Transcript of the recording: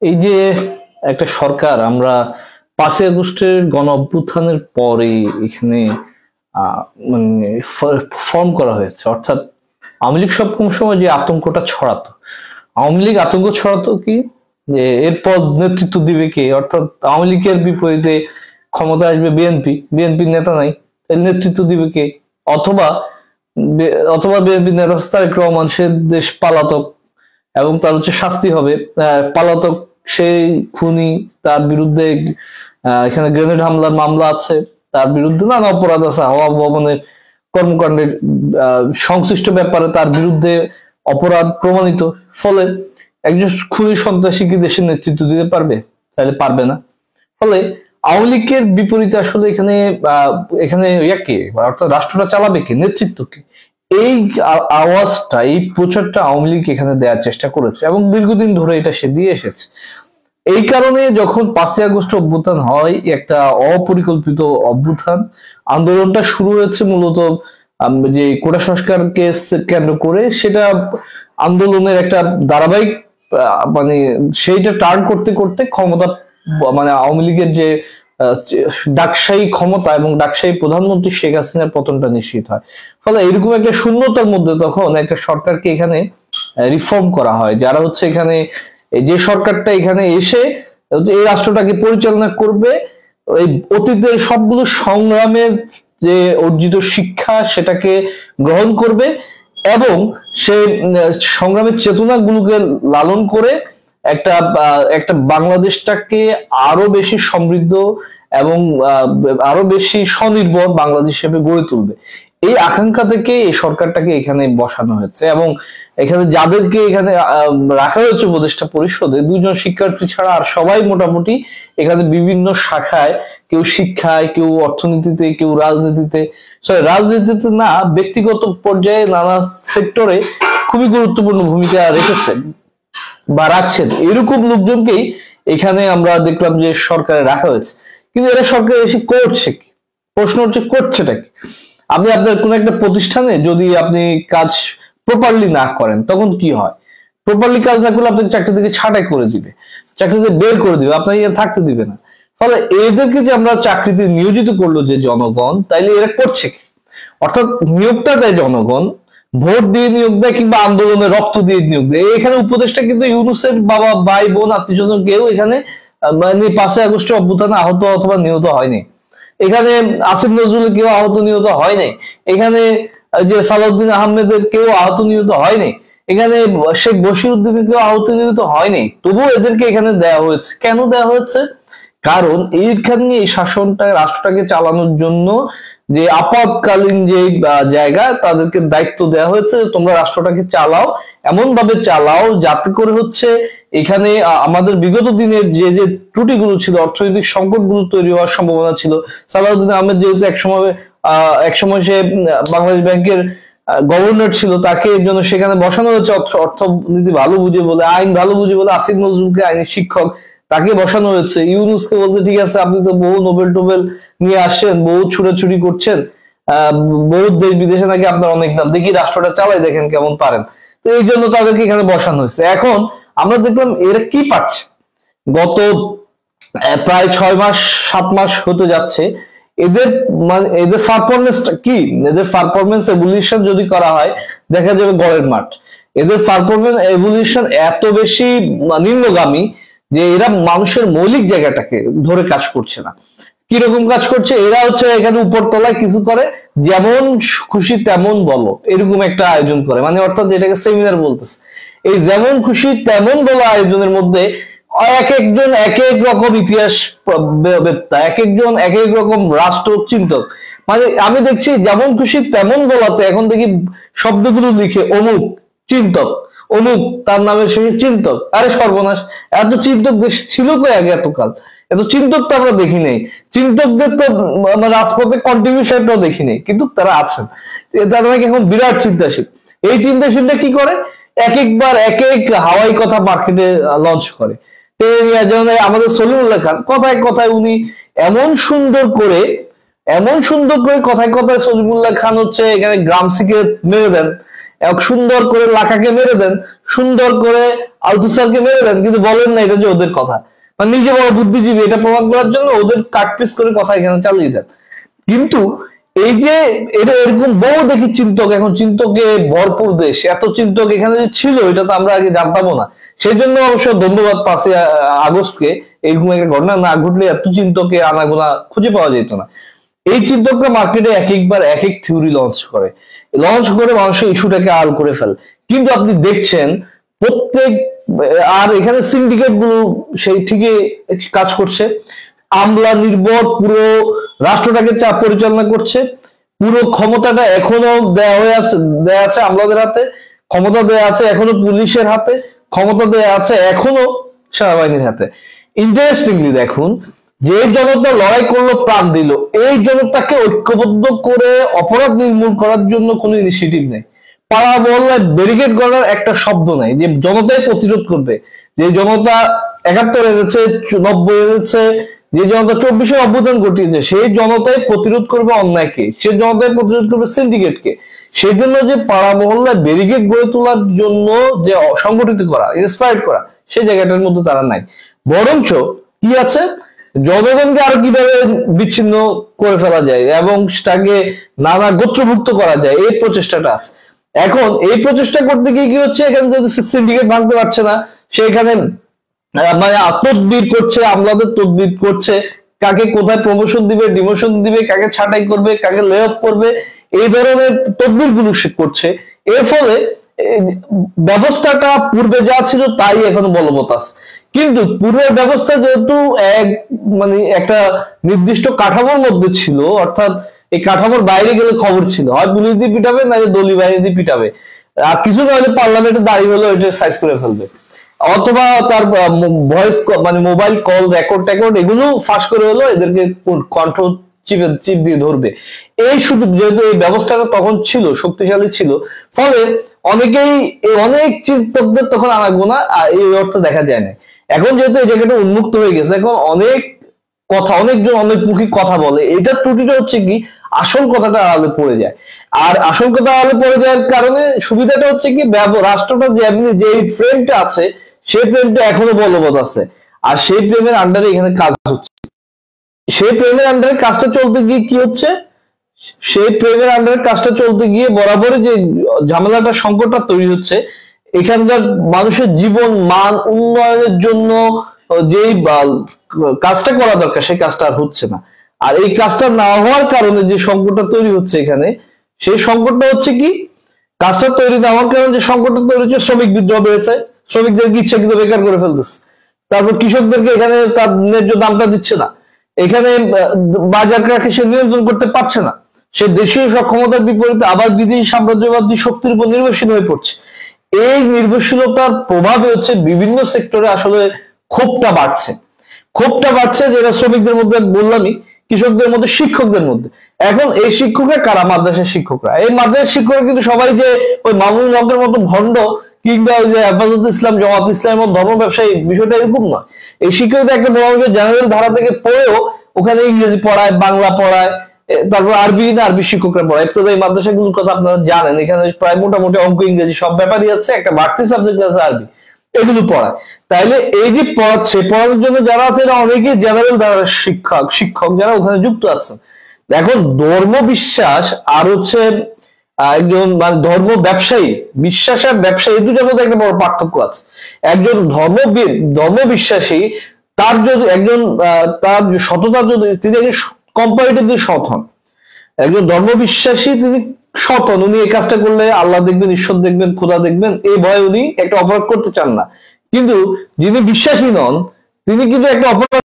এই যে একটা সরকার আমরা 5ই আগস্টের গণ অভ্যুত্থানের পরে এখানে আহ, মানে ফর্ম করা হয়েছে, অর্থাৎ আওয়ামী লীগ সব কোন সময় যে আতঙ্কটা ছড়াতো, আওয়ামী লীগ আতঙ্ক ছড়াতো কি যে এরপর নেতৃত্ব দিবে কে, অর্থাৎ আওয়ামী লীগের বিপরীতে ক্ষমতা আসবে বিএনপি, বিএনপির নেতা নাই, তাহলে নেতৃত্ব দিবে কে? অথবা অথবা বিএনপির নেতা তারেক রহমান, সে দেশ পালাতক এবং তার হচ্ছে শাস্তি হবে। পলাতক সেই খুনি, তার বিরুদ্ধে এখানে গ্রেনেড হামলার মামলা আছে, তার বিরুদ্ধে নানা অপরাধ আছে, হাওয়া ভবনের কর্মকাণ্ডের সংশ্লিষ্ট ব্যাপারে তার বিরুদ্ধে অপরাধ প্রমাণিত। ফলে একজন খুনি সন্ত্রাসী কি দেশের নেতৃত্ব দিতে পারবে? তাহলে পারবে না। ফলে আওয়ামী লীগের বিপরীতে আসলে এখানে এখানে ইয়াকে, অর্থাৎ রাষ্ট্রটা চালাবে কে, নেতৃত্ব কে, এই আওয়াজটা, এই প্রচারটা আওয়ামী লীগ এখানে দেওয়ার চেষ্টা করেছে এবং দীর্ঘদিন ধরে এটা সে দিয়ে এসেছে। এই কারণে যখন 5ই আগস্ট অভ্যুত্থান হয়, একটা অপরিকল্পিত অভ্যুত্থান, আন্দোলনটা শুরু হয়েছে মূলত যে কোটা সংস্কারকে কেন্দ্র করে, সেটা আন্দোলনের একটা ধারাবাহিক মানে সেইটা টার্ন করতে করতে ক্ষমতা, মানে আওয়ামী লীগের যে ডাকসাই ক্ষমতা এবং ডাকসাই প্রধানমন্ত্রী শেখ হাসিনার পতনটা নিশ্চিত হয়। ফলে এরকম একটা শূন্যতার মধ্যে তখন একটা সরকারকে এখানে রিফর্ম করা হয়, যারা হচ্ছে এখানে যে সরকারটা এখানে এসে এই রাষ্ট্রটাকে পরিচালনা করবে, এই অতীতের সবগুলো সংগ্রামের যে অর্জিত শিক্ষা সেটাকে গ্রহণ করবে এবং সে সংগ্রামের চেতনাগুলোকে লালন করে একটা একটা বাংলাদেশটাকে আরো বেশি সমৃদ্ধ এবং আরো বেশি স্বনির্ভর বাংলাদেশ হিসেবে গড়ে তুলবে। এই আকাঙ্ক্ষা থেকে এই সরকারটাকে এখানে বসানো হয়েছে এবং এখানে যাদেরকে এখানে রাখা হয়েছে উপদেষ্টা পরিষদে, দুজন শিক্ষার্থী ছাড়া আর সবাই মোটামুটি এখানে বিভিন্ন শাখায়, কেউ শিক্ষায়, কেউ অর্থনীতিতে, কেউ রাজনীতিতে, রাজনীতিতে না, ব্যক্তিগত পর্যায়ে নানা সেক্টরে খুবই গুরুত্বপূর্ণ ভূমিকা রেখেছেন বা রাখছেন। এরকম লোকজনকেই এখানে আমরা দেখলাম যে সরকারে রাখা হয়েছে। কিন্তু এরা সরকার এসে করছে কি? প্রশ্ন হচ্ছে করছেটা কি? আপনি আপনার কোন একটা প্রতিষ্ঠানে যদি আপনি কাজ প্রপারলি না করেন তখন কি হয়? প্রপারলি কাজ না করলে আপনাকে চাকরি থেকে ছাঁটাই করে দিবে, চাকরি থেকে বের করে দিবে, আপনাকে থাকতে দিবে না। ফলে এদেরকে যে আমরা চাকরিতে নিয়োজিত করলো যে জনগণ, তাইলে এরা করছে কি? অর্থাৎ নিয়োগটা দেয় জনগণ, ভোট দিয়ে নিয়োগ দেয় কিংবা আন্দোলনে রক্ত দিয়ে নিয়োগ দেয়। এখানে উপদেশটা কিন্তু ইউনুসের বাবা, ভাই, বোন, আত্মীয় স্বজন কেউ এখানে মানে 5ই আগস্টের অভ্যুত্থানে আহত অথবা নিহত হয়নি। এখানে আসিফ নজরুল কেউ আহত নিহত হয়নি। এখানে যে সালাউদ্দিন আহমেদের কেউ আহত নিহত হয়নি। এখানে শেখ বশিরউদ্দিনের কেউ আহত নিহত হয়নি। তবুও এদেরকে এখানে দেওয়া হয়েছে। কেন দেওয়া হয়েছে? কারণ এইখানে এই শাসনটা, রাষ্ট্রটাকে চালানোর জন্য যে আপাতকালীন যে জায়গা, তাদেরকে দায়িত্ব দেওয়া হয়েছে, তোমরা রাষ্ট্রটাকে চালাও, এমন ভাবে চালাও যাতে করে হচ্ছে এখানে আমাদের বিগত দিনের যে যে ত্রুটিগুলো ছিল, অর্থনৈতিক সংকটগুলো তৈরি হওয়ার সম্ভাবনা ছিল। সালাউদ্দিন আহমেদ যেহেতু একসময় সে বাংলাদেশ ব্যাংকের গভর্নর ছিল, তাকে এর জন্য সেখানে বসানো হয়েছে, অর্থনীতি ভালো বুঝে বলে, আইন ভালো বুঝে বলে আসিফ নজরুলকে আইনের শিক্ষক, তাকে বসানো হয়েছে। ইউনুসকে বলছে ঠিক আছে, আপনি তো বহু নোবেল টোবেল নিয়ে আসছেন, বহু ছুটাছুটি করছেন, বহু দেশ বিদেশে নাকি আপনার অনেক নাম, দেখি রাষ্ট্রটা চালাই দেখেন কেমন পারেন। তো এই জন্য তাদেরকে এখানে বসানো হয়েছে। এখন আমরা দেখলাম এরা কি পাচ্ছে, গত প্রায় 6 মাস 7 মাস হতে যাচ্ছে, এদের মানে এদের পারফরমেন্সটা কি, এদের পারফরমেন্স এভলিউশন যদি করা হয় দেখা যাবে গড়ের মাঠ। এদের পারফরমেন্স এভলিউশন এত বেশি নিম্নগামী যে এরা মানুষের মৌলিক জায়গাটাকে ধরে কাজ করছে না। কিরকম কাজ করছে? এরা হচ্ছে এখানে উপরতলায় কিছু করে, যেমন খুশি তেমন বলো, এরকম একটা আয়োজন করে, মানে অর্থাৎ এটাকে সেমিনার বলতেছে। এই যেমন খুশি তেমন বলো আয়োজনের মধ্যে এক একজন এক এক রকম ইতিহাস বেত্তা, এক একজন এক এক রকম রাষ্ট্র চিন্তক। মানে আমি দেখছি যেমন খুশি তেমন বলাতে এখন দেখি শব্দগুলো লিখে অমুক চিন্তক, অমুক তার নামের শেষে চিন্তক। আরে সর্বনাশ, এত চিন্তক দেশ ছিল কই আগে এতকাল? এত চিন্তক তো আমরা দেখি নাই। চিন্তকদের তো রাজপথে কন্ট্রিবিউশনটাও দেখি নাই, কিন্তু তারা আছেন। তারা নাকি এখন বিরাট চিন্তাশীল। এই চিন্তাশীলটা কি করে? এক একবার এক এক হাওয়াই কথা মার্কেটে লঞ্চ করে। যেমন আমাদের সলিমুল্লাহ খান, কথায় কথায় উনি এমন সুন্দর করে কথায় কথায় সলিমুল্লাহ খান হচ্ছে এখানে গ্রাম সিকে মেরে দেন এক সুন্দর করে লাখাকে মেরে দেন, সুন্দর করে আলতুসারকে মেরে দেন, কিন্তু বলেন না এটা যে ওদের কথা, মানে নিজে বড় বুদ্ধিজীবী এটা প্রমাণ করার জন্য ওদের কাটপিস করে কথা এখানে চালিয়ে দেন। কিন্তু এই যে এটা এরকম বহু দেখি চিন্তক, এখন চিন্তকে ভরপুর দেশ, এত চিন্তক এখানে যে ছিল এটা তো আমরা আগে জানতামও না। সেই জন্য অবশ্য ধন্যবাদ 5 আগস্টকে, এরকম একটা ঘটনা না ঘটলে এত চিন্তকে আনাগোনা খুঁজে পাওয়া যেত না। এই চিন্তকরা মার্কেটে এক একবার এক এক থিওরি লঞ্চ করে মানুষের ইস্যুটাকে আল করে ফেলে। কিন্তু আপনি দেখছেন প্রত্যেক, আর এখানে সিন্ডিকেট গুলো সেই ঠিকই কাজ করছে, আমলা নির্ভর পুরো রাষ্ট্রটাকে চাপ পরিচালনা করছে, পুরো ক্ষমতাটা এখনো দেয়া আছে আমলাদের হাতে, ক্ষমতা দেয়া আছে এখনো পুলিশের হাতে, ক্ষমতা দেয়া আছে এখনো সেনাবাহিনীর হাতে। ইন্টারেস্টিংলি দেখুন, যে জনতা লড়াই করলো, প্রাণ দিল, এই জনতাকে ঐক্যবদ্ধ করে অপরাধ নির্মূল করার জন্য কোনো ইনিশিয়েটিভ নেই। পাড়া মহল্লায় ব্যারিকেড করার একটা শব্দ নাই যে জনতাই প্রতিরোধ করবে। যে জনতা 71 এনেছে, 90 এনেছে, যে জনতা 24-এ অভ্যুত্থান ঘটিয়েছে, সেই জনতাই প্রতিরোধ করবে অন্যায়কে, সে জনতাই প্রতিরোধ করবে সিন্ডিকেটকে। সেই জন্য যে পাড়া মহল্লায় ব্যারিকেড গড়ে তোলার জন্য যে সংগঠিত করা, ইন্সপায়ার্ড করা, সেই জায়গাটার মধ্যে তারা নাই। বরঞ্চ কি আছে, জনগণকে আরো কিভাবে বিচ্ছিন্ন করে ফেলা যায় এবং সেটাকে নানা গোত্রভুক্ত করা যায়, এই প্রচেষ্টাটা আছে। এখন এই প্রচেষ্টা করতে গিয়ে কি হচ্ছে, এখানে যদি সিন্ডিকেট ভাঙতে পারছে না, সেখানে মানে তদবির করছে, আমলাদের তদবির করছে, কাকে কোথায় প্রমোশন দিবে, ডিমোশন দিবে, কাকে ছাঁটাই করবে, কাকে লে অফ করবে, এই ধরনের তদবির গুলো করছে। এর ফলে ব্যবস্থাটা পূর্বে যা ছিল তাই এখন বলবৎ আছে। কিন্তু পূর্বের ব্যবস্থা যেহেতু মানে একটা নির্দিষ্ট কাঠামোর মধ্যে ছিল, অর্থাৎ এই কাঠামোর বাইরে গেলে খবর ছিল, হয় পুলিশ দিয়ে পিটাবে, না দলীয় বাহিনী দিয়ে পিটাবে, আর কিছু না হলে পার্লামেন্টে দাঁড়িয়ে হলে ওইটা সাইজ করে ফেলবে, অথবা তার ভয়েস মানে মোবাইল কল রেকর্ড এগুলো ফাঁস করে হলো এদেরকে কণ্ঠ চিপ দিয়ে ধরবে। এই সুযোগ যেহেতু এই ব্যবস্থাটা তখন ছিল, শক্তিশালী ছিল, ফলে অনেক চিন্তকদের তখন আনাগোনা এই অর্থ দেখা যায় না। এখন যেহেতু এই জায়গাটা উন্মুক্ত হয়ে গেছে, এখন অনেকজন অনেকমুখী কথা বলে, এটার ত্রুটিটা হচ্ছে কি, আসল কথাটা আড়ালে পড়ে যায়। আর আসল কথা আড়ালে পড়ে যাওয়ার কারণে সুবিধাটা হচ্ছে কি, রাষ্ট্রটা যে ফ্রেমটা আছে, সেই ফ্রেমটা এখনো বলবৎ আছে, আর সেই ফ্রেমের আন্ডারে এখানে কাজ হচ্ছে। সেই ফ্রেমের আন্ডারে কাজটা চলতে গিয়ে কি হচ্ছে, সেই ফ্রেমের আন্ডারে কাজটা চলতে গিয়ে বরাবরই যে ঝামেলাটা, সংকটটা তৈরি হচ্ছে, এখানকার মানুষের জীবন মান উন্নয়নের জন্য যেই কাজটা করা দরকার সেই কাজটা আর হচ্ছে না। আর এই কাজটা না হওয়ার কারণে যে সংকটটা তৈরি হচ্ছে এখানে, সেই সংকটটা হচ্ছে কি, কাজটা তৈরি না হওয়ার কারণে যে সংকটটা তৈরি হচ্ছে, শ্রমিক বিদ্রোহ বেড়েছে, শ্রমিকদেরকে ইচ্ছাকৃত বেকার করে ফেলতেছে, তারপর কৃষকদেরকে এখানে তার ন্যায্য দামটা দিচ্ছে না, এখানে বাজারটাকে সে নিয়ন্ত্রণ করতে পারছে না, সে দেশীয় সক্ষমতার বিপরীতে আবার বিদেশি সাম্রাজ্যবাদী শক্তির উপর নির্ভরশীল হয়ে পড়ছে। এই নির্ভরশীলতার প্রভাবে হচ্ছে বিভিন্ন সেক্টরে আসলে ক্ষোভটা বাড়ছে, যেটা শ্রমিকদের মধ্যে বললামই, কৃষকদের মধ্যে, শিক্ষকদের মধ্যে। এখন এই শিক্ষকরা কারা? মাদ্রাসার শিক্ষকরা। এই মাদ্রাসার শিক্ষকরা কিন্তু সবাই যে ওই মামুনুল হকের মতো ভণ্ড, কিংবা ওই যে হেফাজত ইসলাম, জামাত ইসলামের মতো ধর্ম ব্যবসায়ী, বিষয়টা এরকম নয়। এই শিক্ষকদের একটা জেনারেল ধারা থেকে পড়েও ওখানে ইংরেজি পড়ায়, বাংলা পড়ায়, তারপর আরবি শিক্ষকরা পড়ায়। এই মাদ্রাসাগুলোর কথা আপনারা জানেন, এখানে প্রায় মোটামুটি অঙ্ক, ইংরেজি সব ব্যাপারই আছে, একটা বাড়তি সাবজেক্ট আছে আরবি, এগুলো পড়ায়। তাইলে এই যে পড়ানোর জন্য যারা আছে, এরা অনেকেই জেনারেল ধারার শিক্ষক যারা ওখানে যুক্ত আছেন। এখন ধর্ম বিশ্বাস আর হচ্ছে একজন মানে ধর্ম ব্যবসায়ী, বিশ্বাস আর ব্যবসায়ী, দুটোর মধ্যে একটা বড় পার্থক্য আছে। একজন ধর্ম বিশ্বাসী, তার যদি তার সততা, যদি তিনি কম্পারেটিভলি সৎ হন, একজন ধর্ম বিশ্বাসী তিনি সৎ হন, উনি এই কাজটা করলে আল্লাহ দেখবেন, ঈশ্বর দেখবেন, খোদা দেখবেন, এই ভয়ে উনি একটা অপরাধ করতে চান না। কিন্তু যিনি বিশ্বাসী নন, তিনি কিন্তু একটা অপরাধ